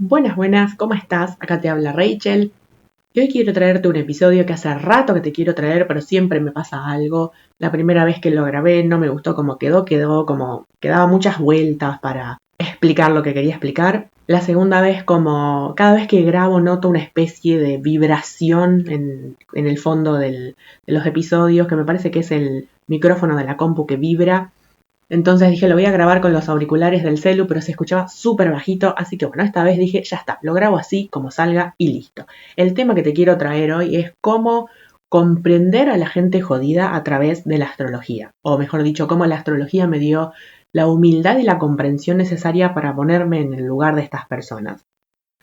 Buenas, buenas, ¿cómo estás? Acá te habla Rachel. Y hoy quiero traerte un episodio que hace rato que te quiero traer, pero siempre me pasa algo. La primera vez que lo grabé no me gustó cómo quedó como que daba muchas vueltas para explicar lo que quería explicar. La segunda vez como cada vez que grabo noto una especie de vibración en el fondo de los episodios, que me parece que es el micrófono de la compu que vibra. Entonces dije, lo voy a grabar con los auriculares del celu, pero se escuchaba súper bajito, así que bueno, esta vez dije, ya está, lo grabo así como salga y listo. El tema que te quiero traer hoy es cómo comprender a la gente jodida a través de la astrología, o mejor dicho, cómo la astrología me dio la humildad y la comprensión necesaria para ponerme en el lugar de estas personas.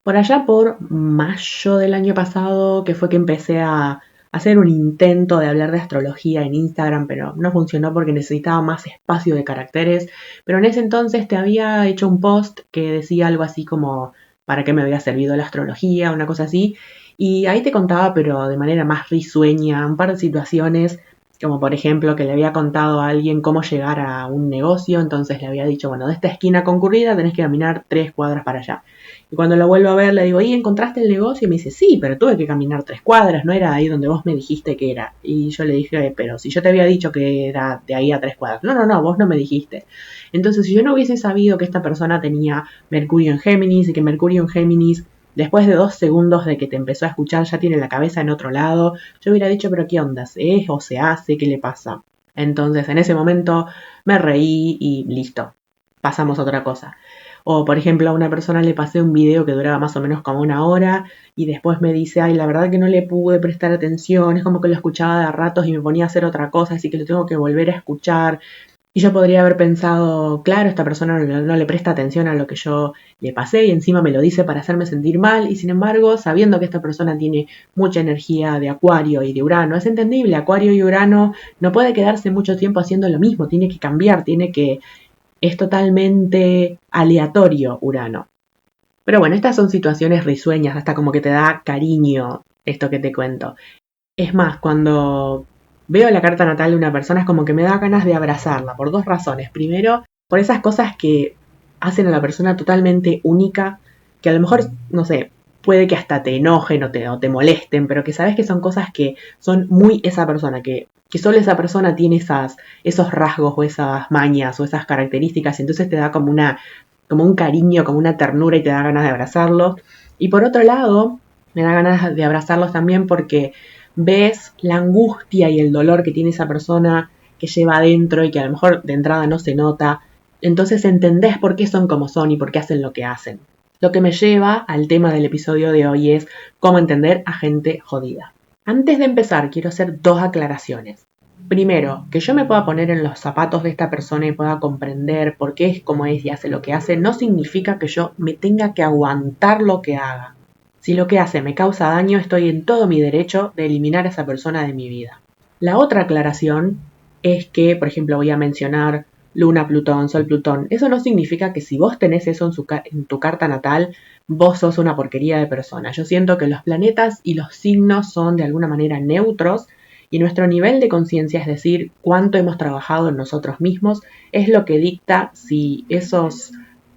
Por allá por mayo del año pasado, que fue que empecé a hacer un intento de hablar de astrología en Instagram, pero no funcionó porque necesitaba más espacio de caracteres. Pero en ese entonces te había hecho un post que decía algo así como para qué me había servido la astrología, una cosa así. Y ahí te contaba, pero de manera más risueña, un par de situaciones, como por ejemplo que le había contado a alguien cómo llegar a un negocio, entonces le había dicho, bueno, de esta esquina concurrida tenés que caminar 3 cuadras para allá. Y cuando lo vuelvo a ver, le digo, ¿y encontraste el negocio? Y me dice, sí, pero tuve que caminar 3 cuadras, no era ahí donde vos me dijiste que era. Y yo le dije, pero si yo te había dicho que era de ahí a 3 cuadras. No, no, no, vos no me dijiste. Entonces, si yo no hubiese sabido que esta persona tenía Mercurio en Géminis y que Mercurio en Géminis, después de 2 segundos de que te empezó a escuchar, ya tiene la cabeza en otro lado, yo hubiera dicho, pero ¿qué onda? ¿Se es o se hace? ¿Qué le pasa? Entonces, en ese momento me reí y listo. Pasamos a otra cosa. O, por ejemplo, a una persona le pasé un video que duraba más o menos como 1 hora y después me dice, ay, la verdad que no le pude prestar atención, es como que lo escuchaba de a ratos y me ponía a hacer otra cosa, así que lo tengo que volver a escuchar. Y yo podría haber pensado, claro, esta persona no le presta atención a lo que yo le pasé y encima me lo dice para hacerme sentir mal. Y sin embargo, sabiendo que esta persona tiene mucha energía de Acuario y de Urano, es entendible, Acuario y Urano no puede quedarse mucho tiempo haciendo lo mismo, tiene que cambiar, es totalmente aleatorio Urano. Pero bueno, estas son situaciones risueñas, hasta como que te da cariño esto que te cuento. Es más, cuando veo la carta natal de una persona es como que me da ganas de abrazarla, por 2 razones. Primero, por esas cosas que hacen a la persona totalmente única, que a lo mejor, no sé, puede que hasta te enojen o te molesten, pero que sabes que son cosas que son muy esa persona, que solo esa persona tiene esos rasgos o esas mañas o esas características, y entonces te da como un cariño, como una ternura y te da ganas de abrazarlos. Y por otro lado, me da ganas de abrazarlos también porque ves la angustia y el dolor que tiene esa persona que lleva adentro y que a lo mejor de entrada no se nota. Entonces entendés por qué son como son y por qué hacen lo que hacen. Lo que me lleva al tema del episodio de hoy es cómo entender a gente jodida. Antes de empezar, quiero hacer 2 aclaraciones. Primero, que yo me pueda poner en los zapatos de esta persona y pueda comprender por qué es como es y hace lo que hace, no significa que yo me tenga que aguantar lo que haga. Si lo que hace me causa daño, estoy en todo mi derecho de eliminar a esa persona de mi vida. La otra aclaración es que, por ejemplo, voy a mencionar Luna, Plutón, Sol, Plutón. Eso no significa que si vos tenés eso en tu carta natal, vos sos una porquería de persona. Yo siento que los planetas y los signos son de alguna manera neutros y nuestro nivel de conciencia, es decir, cuánto hemos trabajado en nosotros mismos, es lo que dicta si esos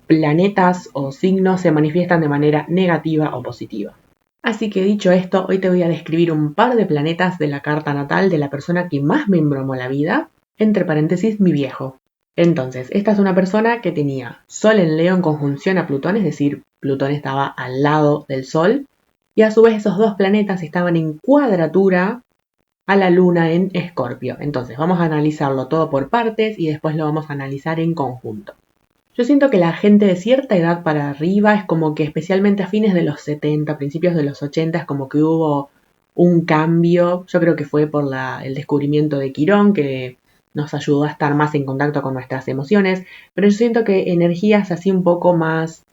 planetas o signos se manifiestan de manera negativa o positiva. Así que dicho esto, hoy te voy a describir un par de planetas de la carta natal de la persona que más me embromó la vida, entre paréntesis mi viejo. Entonces, esta es una persona que tenía Sol en Leo en conjunción a Plutón, es decir, Plutón estaba al lado del Sol, y a su vez esos 2 planetas estaban en cuadratura a la Luna en Escorpio. Entonces, vamos a analizarlo todo por partes y después lo vamos a analizar en conjunto. Yo siento que la gente de cierta edad para arriba es como que especialmente a fines de los 70, principios de los 80, es como que hubo un cambio. Yo creo que fue por el descubrimiento de Quirón, que nos ayudó a estar más en contacto con nuestras emociones, pero yo siento que energías así un poco más,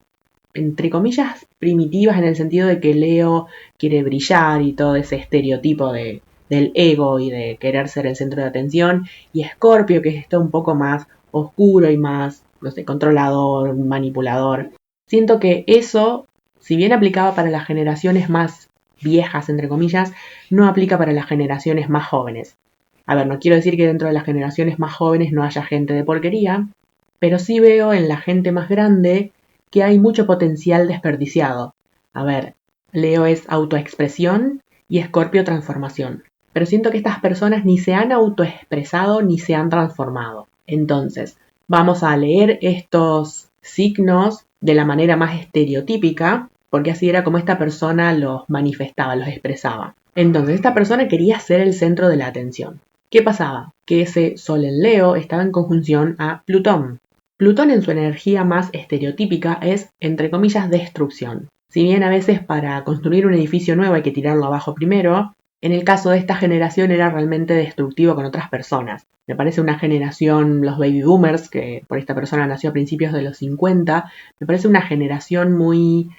entre comillas, primitivas en el sentido de que Leo quiere brillar y todo ese estereotipo del ego y de querer ser el centro de atención, y Escorpio que está un poco más oscuro y más, no sé, controlador, manipulador. Siento que eso, si bien aplicaba para las generaciones más viejas, entre comillas, no aplica para las generaciones más jóvenes. A ver, no quiero decir que dentro de las generaciones más jóvenes no haya gente de porquería, pero sí veo en la gente más grande que hay mucho potencial desperdiciado. A ver, Leo es autoexpresión y Escorpio transformación. Pero siento que estas personas ni se han autoexpresado ni se han transformado. Entonces, vamos a leer estos signos de la manera más estereotípica, porque así era como esta persona los manifestaba, los expresaba. Entonces, esta persona quería ser el centro de la atención. ¿Qué pasaba? Que ese Sol en Leo estaba en conjunción a Plutón. Plutón en su energía más estereotípica es, entre comillas, destrucción. Si bien a veces para construir un edificio nuevo hay que tirarlo abajo primero, en el caso de esta generación era realmente destructivo con otras personas. Me parece una generación, los baby boomers, que por esta persona nació a principios de los 50, me parece una generación muy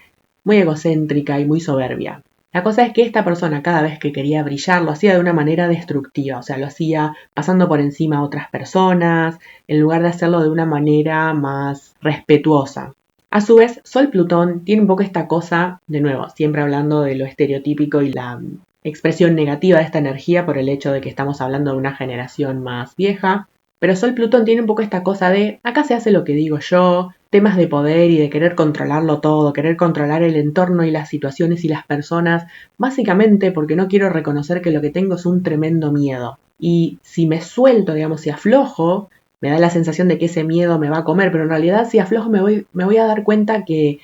egocéntrica y muy soberbia. La cosa es que esta persona cada vez que quería brillar lo hacía de una manera destructiva, o sea, lo hacía pasando por encima a otras personas, en lugar de hacerlo de una manera más respetuosa. A su vez, Sol-Plutón tiene un poco esta cosa, de nuevo, siempre hablando de lo estereotípico y la expresión negativa de esta energía por el hecho de que estamos hablando de una generación más vieja, pero Sol-Plutón tiene un poco esta cosa de acá se hace lo que digo yo, temas de poder y de querer controlarlo todo, querer controlar el entorno y las situaciones y las personas, básicamente porque no quiero reconocer que lo que tengo es un tremendo miedo. Y si me suelto, digamos, si aflojo, me da la sensación de que ese miedo me va a comer, pero en realidad si aflojo me voy a dar cuenta que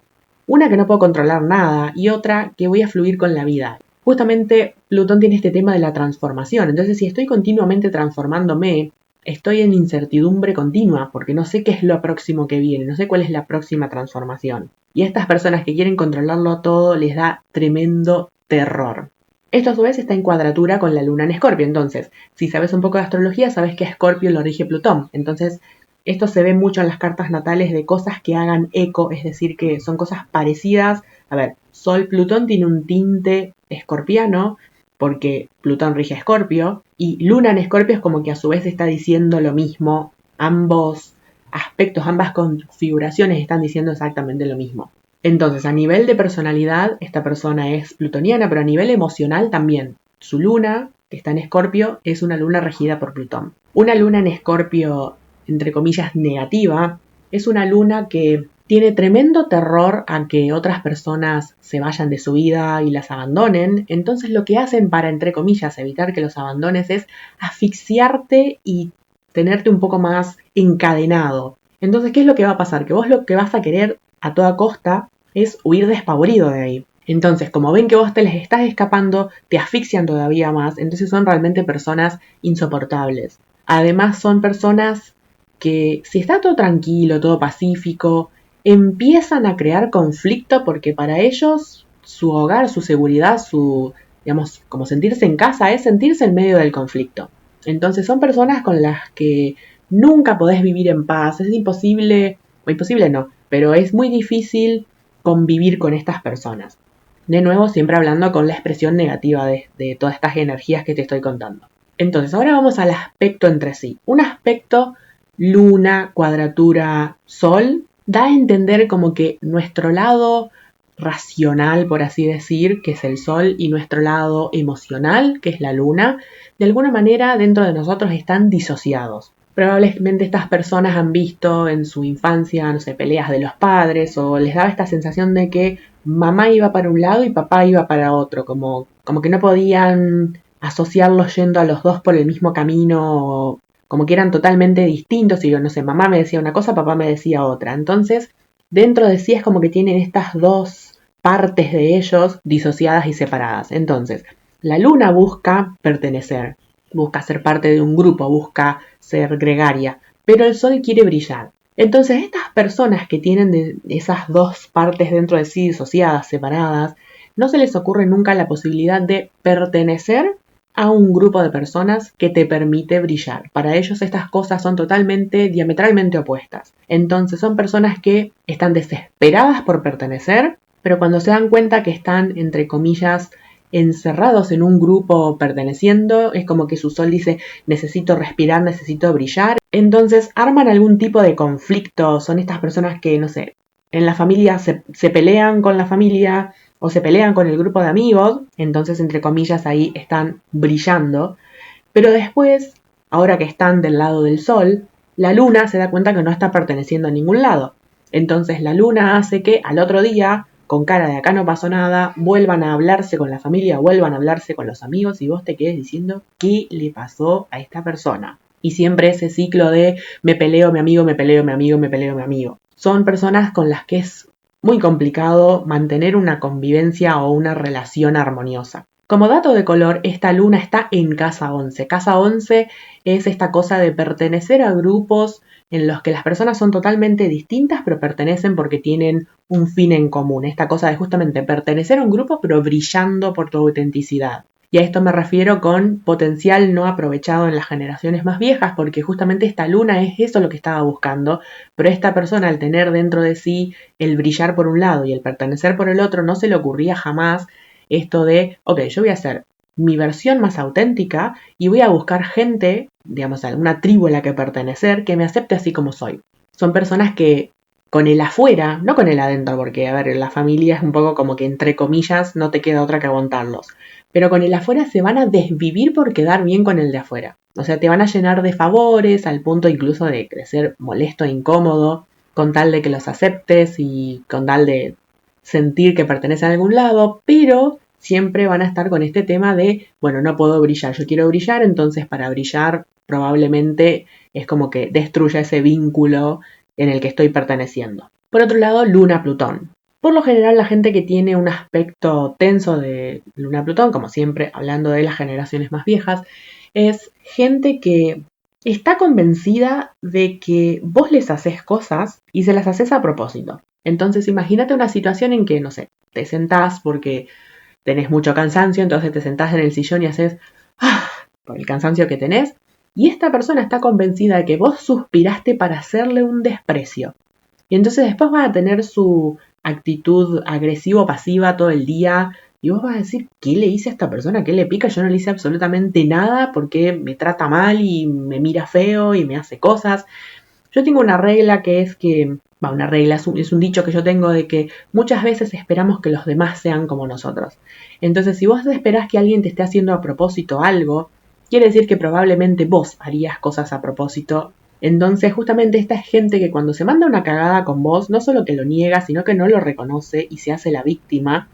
una que no puedo controlar nada y otra que voy a fluir con la vida. Justamente Plutón tiene este tema de la transformación, entonces si estoy continuamente transformándome, estoy en incertidumbre continua porque no sé qué es lo próximo que viene, no sé cuál es la próxima transformación. Y a estas personas que quieren controlarlo todo les da tremendo terror. Esto a su vez está en cuadratura con la luna en Escorpio, entonces, si sabes un poco de astrología, sabes que Escorpio lo rige Plutón. Entonces, esto se ve mucho en las cartas natales de cosas que hagan eco, es decir, que son cosas parecidas. A ver, Sol-Plutón tiene un tinte escorpiano, porque Plutón rige Escorpio, y Luna en Escorpio es como que a su vez está diciendo lo mismo. Ambos aspectos, ambas configuraciones están diciendo exactamente lo mismo. Entonces, a nivel de personalidad, esta persona es plutoniana, pero a nivel emocional también. Su luna, que está en Escorpio, es una luna regida por Plutón. Una luna en Escorpio, entre comillas, negativa, es una luna que tiene tremendo terror a que otras personas se vayan de su vida y las abandonen. Entonces lo que hacen para, entre comillas, evitar que los abandones es asfixiarte y tenerte un poco más encadenado. Entonces, ¿qué es lo que va a pasar? Que vos lo que vas a querer a toda costa es huir despavorido de ahí. Entonces, como ven que vos te les estás escapando, te asfixian todavía más, entonces son realmente personas insoportables. Además, son personas que si está todo tranquilo, todo pacífico, empiezan a crear conflicto porque para ellos su hogar, su seguridad, su, digamos, como sentirse en casa es sentirse en medio del conflicto. Entonces son personas con las que nunca podés vivir en paz, es imposible, o imposible no, pero es muy difícil convivir con estas personas. De nuevo, siempre hablando con la expresión negativa de todas estas energías que te estoy contando. Entonces, ahora vamos al aspecto entre sí. Un aspecto luna, cuadratura, sol, da a entender como que nuestro lado racional, por así decir, que es el sol, y nuestro lado emocional, que es la luna, de alguna manera dentro de nosotros están disociados. Probablemente estas personas han visto en su infancia, no sé, peleas de los padres o les daba esta sensación de que mamá iba para un lado y papá iba para otro, como que no podían asociarlos yendo a los dos por el mismo camino, como que eran totalmente distintos y yo no sé, mamá me decía una cosa, papá me decía otra. Entonces, dentro de sí es como que tienen estas dos partes de ellos disociadas y separadas. Entonces, la luna busca pertenecer, busca ser parte de un grupo, busca ser gregaria, pero el sol quiere brillar. Entonces, estas personas que tienen de esas dos partes dentro de sí disociadas, separadas, no se les ocurre nunca la posibilidad de pertenecer a un grupo de personas que te permite brillar. Para ellos estas cosas son totalmente, diametralmente opuestas. Entonces son personas que están desesperadas por pertenecer, pero cuando se dan cuenta que están, entre comillas, encerrados en un grupo perteneciendo, es como que su sol dice, necesito respirar, necesito brillar. Entonces arman algún tipo de conflicto, son estas personas que, no sé, en la familia se pelean con la familia o se pelean con el grupo de amigos, entonces entre comillas ahí están brillando, pero después, ahora que están del lado del sol, la luna se da cuenta que no está perteneciendo a ningún lado. Entonces la luna hace que al otro día, con cara de acá no pasó nada, vuelvan a hablarse con la familia, vuelvan a hablarse con los amigos y vos te quedes diciendo qué le pasó a esta persona. Y siempre ese ciclo de me peleo mi amigo, me peleo mi amigo, me peleo mi amigo. Son personas con las que es muy complicado mantener una convivencia o una relación armoniosa. Como dato de color, esta luna está en casa 11. Casa 11 es esta cosa de pertenecer a grupos en los que las personas son totalmente distintas, pero pertenecen porque tienen un fin en común. Esta cosa de justamente pertenecer a un grupo, pero brillando por tu autenticidad. Y a esto me refiero con potencial no aprovechado en las generaciones más viejas, porque justamente esta luna es eso lo que estaba buscando, pero esta persona al tener dentro de sí el brillar por un lado y el pertenecer por el otro, no se le ocurría jamás esto de, ok, yo voy a hacer mi versión más auténtica y voy a buscar gente, digamos, alguna tribu a la que pertenecer, que me acepte así como soy. Son personas que con el afuera, no con el adentro, porque, a ver, la familia es un poco como que, entre comillas, no te queda otra que aguantarlos. Pero con el afuera se van a desvivir por quedar bien con el de afuera. O sea, te van a llenar de favores, al punto incluso de ser molesto e incómodo, con tal de que los aceptes y con tal de sentir que pertenecen a algún lado, pero siempre van a estar con este tema de, bueno, no puedo brillar, yo quiero brillar, entonces para brillar probablemente es como que destruya ese vínculo en el que estoy perteneciendo. Por otro lado, Luna-Plutón. Por lo general, la gente que tiene un aspecto tenso de Luna-Plutón, como siempre hablando de las generaciones más viejas, es gente que está convencida de que vos les haces cosas y se las haces a propósito. Entonces imagínate una situación en que, no sé, te sentás porque tenés mucho cansancio, entonces te sentás en el sillón y haces por el cansancio que tenés, y esta persona está convencida de que vos suspiraste para hacerle un desprecio. Y entonces después va a tener su actitud agresivo-pasiva todo el día, y vos vas a decir, ¿qué le hice a esta persona? ¿Qué le pica? Yo no le hice absolutamente nada porque me trata mal y me mira feo y me hace cosas. Yo tengo una regla que es que, una regla, es un dicho que yo tengo de que muchas veces esperamos que los demás sean como nosotros. Entonces, si vos esperás que alguien te esté haciendo a propósito algo, quiere decir que probablemente vos harías cosas a propósito. Entonces, justamente esta es gente que cuando se manda una cagada con vos, no solo que lo niega, sino que no lo reconoce y se hace la víctima,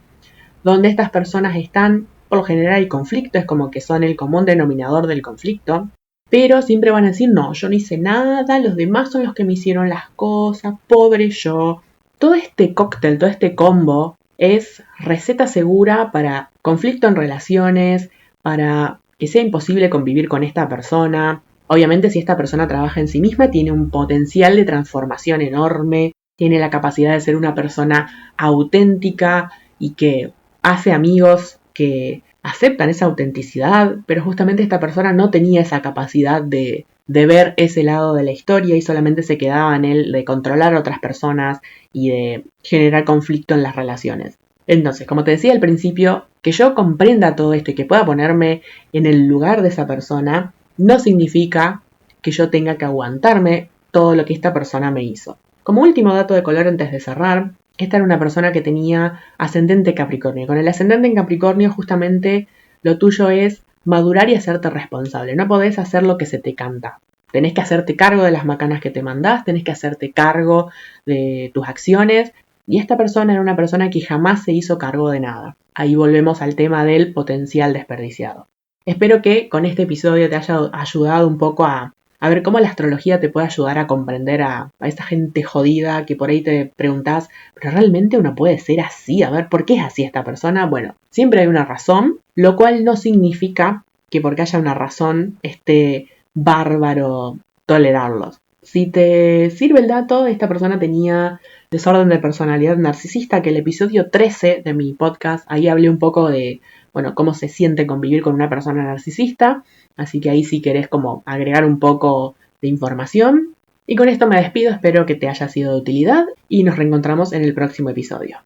donde estas personas están, por lo general hay conflicto, es como que son el común denominador del conflicto, pero siempre van a decir, no, yo no hice nada, los demás son los que me hicieron las cosas, pobre yo. Todo este cóctel, todo este combo es receta segura para conflicto en relaciones, para que sea imposible convivir con esta persona. Obviamente si esta persona trabaja en sí misma, tiene un potencial de transformación enorme, tiene la capacidad de ser una persona auténtica y que hace amigos que aceptan esa autenticidad, pero justamente esta persona no tenía esa capacidad de ver ese lado de la historia y solamente se quedaba en él de controlar a otras personas y de generar conflicto en las relaciones. Entonces, como te decía al principio, que yo comprenda todo esto y que pueda ponerme en el lugar de esa persona, no significa que yo tenga que aguantarme todo lo que esta persona me hizo. Como último dato de color antes de cerrar, esta era una persona que tenía ascendente Capricornio. Con el ascendente en Capricornio justamente lo tuyo es madurar y hacerte responsable. No podés hacer lo que se te canta. Tenés que hacerte cargo de las macanas que te mandás, tenés que hacerte cargo de tus acciones. Y esta persona era una persona que jamás se hizo cargo de nada. Ahí volvemos al tema del potencial desperdiciado. Espero que con este episodio te haya ayudado un poco a ver cómo la astrología te puede ayudar a comprender a esta gente jodida que por ahí te preguntás, pero realmente uno puede ser así, a ver, ¿por qué es así esta persona? Bueno, siempre hay una razón, lo cual no significa que porque haya una razón esté bárbaro tolerarlos. Si te sirve el dato, esta persona tenía desorden de personalidad narcisista, que el episodio 13 de mi podcast, ahí hablé un poco de, bueno, cómo se siente convivir con una persona narcisista. Así que ahí si querés como agregar un poco de información. Y con esto me despido, espero que te haya sido de utilidad y nos reencontramos en el próximo episodio.